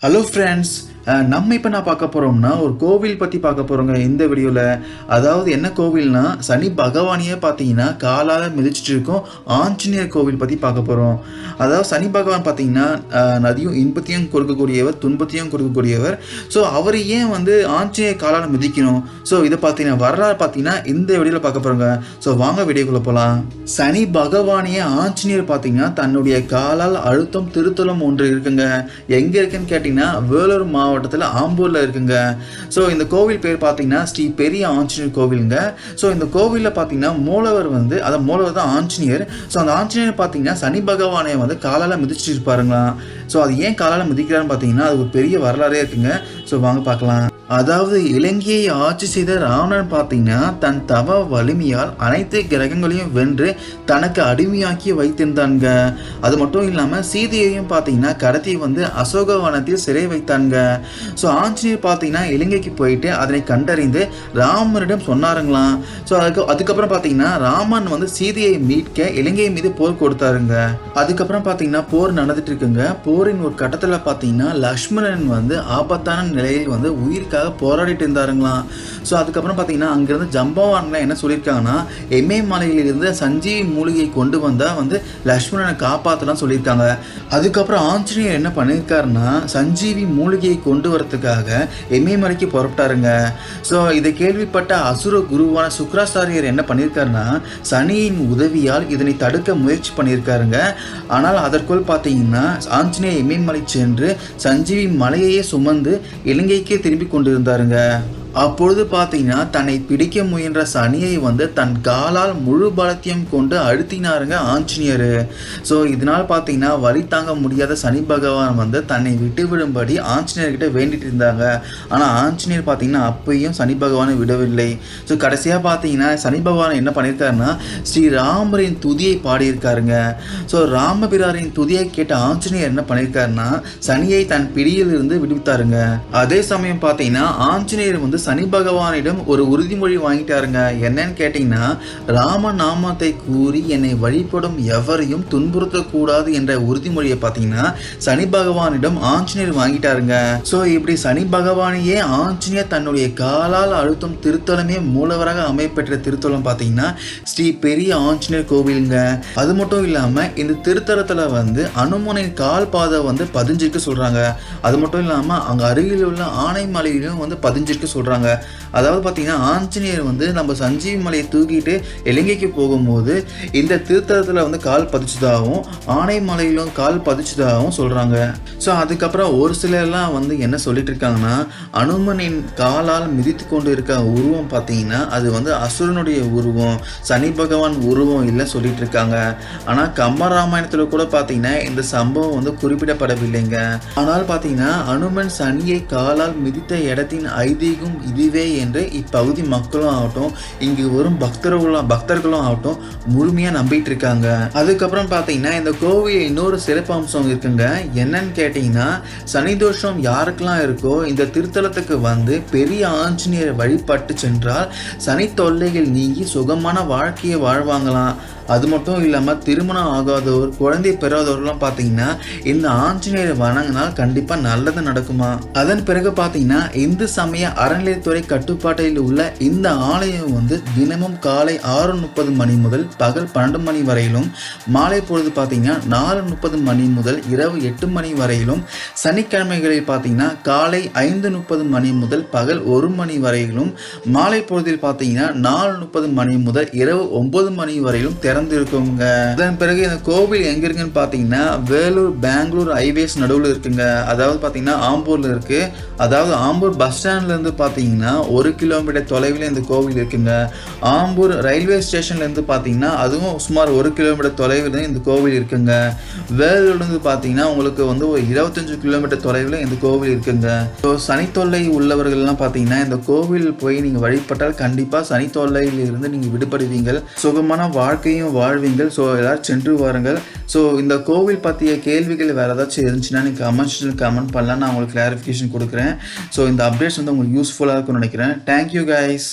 Hello friends, நம்ம இப்போ நான் பார்க்க போகிறோம்னா ஒரு கோவில் பற்றி பார்க்க போகிறோங்க இந்த வீடியோவில். அதாவது என்ன கோவில்னா சனி பகவானையே பார்த்தீங்கன்னா காலால் மிதிச்சிட்டு இருக்கோம் ஆஞ்சநேயர் கோவில் பற்றி பார்க்க போகிறோம். அதாவது சனி பகவான் பார்த்தீங்கன்னா நதியும் இன்பத்தையும் கொடுக்கக்கூடியவர், துன்பத்தையும் கொடுக்கக்கூடியவர். ஸோ அவர் ஏன் ஆஞ்சநேயர் காலால் மிதிக்கணும்? ஸோ இதை பார்த்தீங்கன்னா வரலாறு பார்த்தீங்கன்னா இந்த வீடியோவில் பார்க்க போகிறோங்க. ஸோ வாங்க வீடியோக்குள்ளே போகலாம். சனி பகவானையே ஆஞ்சநேயர் பார்த்தீங்கன்னா தன்னுடைய காலால் அழுத்தம் திருத்தலம் ஒன்று இருக்குங்க. எங்கே இருக்குன்னு கேட்டிங்கன்னா வேலூர் மாவட்டத்தில் ஆம்பூரில் இருக்குங்க. ஸோ இந்த கோவில் பேர் பார்த்தீங்கன்னா ஸ்ரீ பெரிய ஆஞ்சநேயர் கோவிலுங்க. ஸோ இந்த கோவிலில் பார்த்தீங்கன்னா மூலவர் மூலவர் தான் ஆஞ்சநேயர். ஸோ அந்த ஆஞ்சநேயர் பார்த்தீங்கன்னா சனி பகவானை காலால் மிதிச்சுட்டு இருப்பாருங்களாம். ஸோ அது ஏன் காலால் மிதிக்கிறான்னு பார்த்தீங்கன்னா அது ஒரு பெரிய வரலாறே இருக்குங்க. ஸோ வாங்க பார்க்கலாம். அதாவது இலங்கையை ஆட்சி செய்த ராவணன் பார்த்தீங்கன்னா தன் தவ வலிமையால் அனைத்து கிரகங்களையும் வென்று தனக்கு அடிமையாக்கி வைத்திருந்தாங்க. அது மட்டும் இல்லாமல் சீதையையும் பார்த்தீங்கன்னா கடத்தி அசோகவனத்தில் சிறை வைத்தாங்க. ஸோ ஆஞ்சநேயர் பார்த்தீங்கன்னா இலங்கைக்கு போயிட்டு அதனை கண்டறிந்து ராமனிடம் சொன்னாருங்களாம். ஸோ அதுக்கப்புறம் பார்த்தீங்கன்னா ராமன் சீதையை மீட்க இலங்கை மீது போர் கொடுத்தாருங்க. அதுக்கப்புறம் பார்த்தீங்கன்னா போர் நடந்துட்டு இருக்குங்க. போரின் ஒரு கட்டத்தில் பார்த்தீங்கன்னா லக்ஷ்மணன் ஆபத்தான நிலையில் உயிருக்காக போராடிட்டு இருந்தாருங்களாம். ஸோ அதுக்கப்புறம் பார்த்தீங்கன்னா அங்கிருந்து ஜம்பவான்லாம் என்ன சொல்லியிருக்காங்கன்னா இமயமலையிலிருந்து சஞ்சீவி மூலிகை கொண்டு வந்தால் லக்ஷ்மணனை காப்பாற்றலாம் சொல்லியிருக்காங்க. அதுக்கப்புறம் ஆஞ்சநேயர் என்ன பண்ணியிருக்காருன்னா சஞ்சீவி மூலிகையை கொண்டு வரதுக்காக இமயமலைக்கு புறப்பட்டாருங்க. ஸோ இதை கேள்விப்பட்ட அசுர குருவான சுக்ராச்சாரியர் என்ன பண்ணியிருக்காருன்னா சனியின் உதவியால் இதனை தடுக்க முயற்சி பண்ணியிருக்காருங்க. ஆனால் அதற்குள் பார்த்தீங்கன்னா ஆஞ்சநேயர் இமயமலை சென்று சஞ்சீவி மலையையே சுமந்து இலங்கைக்கே திரும்பி கொண்டு இருந்தாருங்க. அப்பொழுது பார்த்தீங்கன்னா தன்னை பிடிக்க முயன்ற சனியை தன் காலால் முழு பலத்தையும் கொண்டு அழுத்தினாருங்க ஆஞ்சநேயர். ஸோ இதனால் பார்த்தீங்கன்னா வலி தாங்க முடியாத சனி பகவான் தன்னை விட்டு விடும்படி ஆஞ்சநேயர்கிட்ட வேண்டிட்டு இருந்தாங்க. ஆனால் ஆஞ்சநேயர் பார்த்தீங்கன்னா அப்பையும் சனி பகவானை விடவில்லை. ஸோ கடைசியாக பார்த்தீங்கன்னா சனி பகவான் என்ன பண்ணியிருக்காருன்னா ஸ்ரீராமரின் துதியை பாடியிருக்காருங்க. ஸோ ராமபிராரின் துதியை கேட்ட ஆஞ்சநேயர் என்ன பண்ணியிருக்காருன்னா சனியை தன் பிடியிலிருந்து விடுவித்தாருங்க. அதே சமயம் பார்த்தீங்கன்னா ஆஞ்சநேயர் சனி பகவானிடம் ஒரு உறுதிமொழி வாங்கிட்டாருங்க. என்னன்னு கேட்டீங்கன்னா ராம நாமத்தை கூறி என்னை வழிபடும் எவரையும் துன்புறுத்தக்கூடாது என்ற உறுதிமொழியை பார்த்தீங்கன்னா சனி பகவானிடம் ஆஞ்சநேயர் வாங்கிட்டாருங்க. ஸோ இப்படி சனி பகவானையே ஆஞ்சநேயர் தன்னுடைய காலால் அழுத்தும் திருத்தலமே மூலவராக அமைப்பெற்ற திருத்தலம் பார்த்தீங்கன்னா ஸ்ரீ பெரிய ஆஞ்சநேயர் கோவிலுங்க. அது மட்டும் இல்லாமல் இந்த திருத்தலத்தில் அனுமனின் கால் பாதை பதிஞ்சிருக்கு சொல்றாங்க. அது மட்டும் இல்லாமல் அங்கே அருகில் உள்ள ஆனைமலையிலும் பதிஞ்சிருக்கு சொல்றாங்க. அதாவது பார்த்தீங்கன்னா ஆஞ்சநேயர் நம்ம சஞ்சீவி மலையை தூக்கிட்டு இலங்கைக்கு போகும்போது இந்த திருத்தலத்தில் கால் பதிச்சதாகவும் ஆனைமலையிலும் கால் பதிச்சதாகவும் சொல்கிறாங்க. ஸோ அதுக்கப்புறம் ஒரு சிலர்லாம் என்ன சொல்லிட்டு இருக்காங்கன்னா அனுமனின் காலால் மிதித்து கொண்டு இருக்க உருவம் பார்த்தீங்கன்னா அது அசுரனுடைய உருவம், சனி பகவான் உருவம் இல்லை சொல்லிட்டு இருக்காங்க. ஆனால் கம்பராமாயணத்தில் கூட பார்த்தீங்கன்னா இந்த சம்பவம் குறிப்பிடப்படவில்லைங்க. ஆனால் பார்த்தீங்கன்னா அனுமன் சனியை காலால் மிதித்த இடத்தின் ஐதீகம் இதுவே என்று இப்பகுதி மக்களும் ஆகட்டும் இங்கு வரும் பக்தர்களும் ஆகட்டும் முழுமையாக நம்பிட்டு இருக்காங்க. அதுக்கப்புறம் பார்த்தீங்கன்னா இந்த கோவில் இன்னொரு சிறப்பு அம்சம் இருக்குங்க. என்னன்னு கேட்டீங்கன்னா சனி தோஷம் யாருக்கெல்லாம் இருக்கோ இந்த திருத்தலத்துக்கு பெரிய ஆஞ்சநேயர் வழிபட்டு சென்றால் சனி தொல்லைகள் நீங்கி சுகமான வாழ்க்கையை வாழ்வாங்களாம். அது மட்டும் இல்லாமல் திருமணம் ஆகாதவர், குழந்தை பெறாதவர்லாம் பார்த்தீங்கன்னா இந்த ஆஞ்சநேயரை வணங்கினால் கண்டிப்பாக நல்லது நடக்குமா. அதன் பிறகு பார்த்தீங்கன்னா இந்து சமய அறநிலையத்துறை கட்டுப்பாட்டில் உள்ள இந்த ஆலயம் தினமும் காலை 6:30 மணி முதல் பகல் 12 மணி வரையிலும், மாலை பொழுது பார்த்தீங்கன்னா 4:30 மணி முதல் இரவு 8 மணி வரையிலும், சனிக்கிழமைகளில் பார்த்தீங்கன்னா காலை 5:30 மணி முதல் பகல் 1 மணி வரையிலும், மாலை பொழுதில் பார்த்தீங்கன்னா 4:30 மணி முதல் இரவு 9 மணி வரையிலும் திறந்திருக்குங்க. அதன் பிறகு இந்த கோவில் எங்க இருக்குன்னு பார்த்தீங்கன்னா வேலூர் பெங்களூர் ஹைவேஸ் நடுவில் இருக்குங்க. அதாவது பார்த்தீங்கன்னா ஆம்பூர்ல இருக்கு. அதாவது ஆம்பூர் பஸ் ஸ்டாண்ட்ல இருந்து பார்த்தீங்கன்னா 1 கிலோமீட்டர் தொலைவில் இந்த கோவில் இருக்குங்க. ஆம்பூர் ரயில்வே ஸ்டேஷன்ல இருந்து பார்த்தீங்கன்னா அதுவும் சுமார் 1 கிலோமீட்டர் தொலைவில் இந்த கோவில் இருக்குங்க. வேலூர்ல இருந்து பார்த்தீங்கன்னா உங்களுக்கு ஒரு 25 கிலோமீட்டர் தொலைவில் இந்த கோவில் இருக்குங்க. ஸோ சனி தொல்லை உள்ளவர்கள்லாம் பார்த்தீங்கன்னா இந்த கோவில் போய் நீங்க வழிபட்டால் கண்டிப்பா சனி தொல்லையில் இருந்து நீங்க விடுபடுவீங்கள், சுகமான வாழ்க்கையும் வாழ்வீங்கள். ஸோ எல்லாரும் சென்று வாருங்கள். ஸோ இந்த கோவில் பற்றிய கேள்விகள் வேறு ஏதாச்சும் இருந்துச்சுன்னா நீங்கள் கமெண்ட் பண்ணலாம், நான் உங்களுக்கு கிளாரிஃபிகேஷன் கொடுக்குறேன். ஸோ இந்த அப்டேட்ஸ் உங்களுக்கு யூஸ்ஃபுல்லாக இருக்கும்னு நினைக்கிறேன். Thank you guys.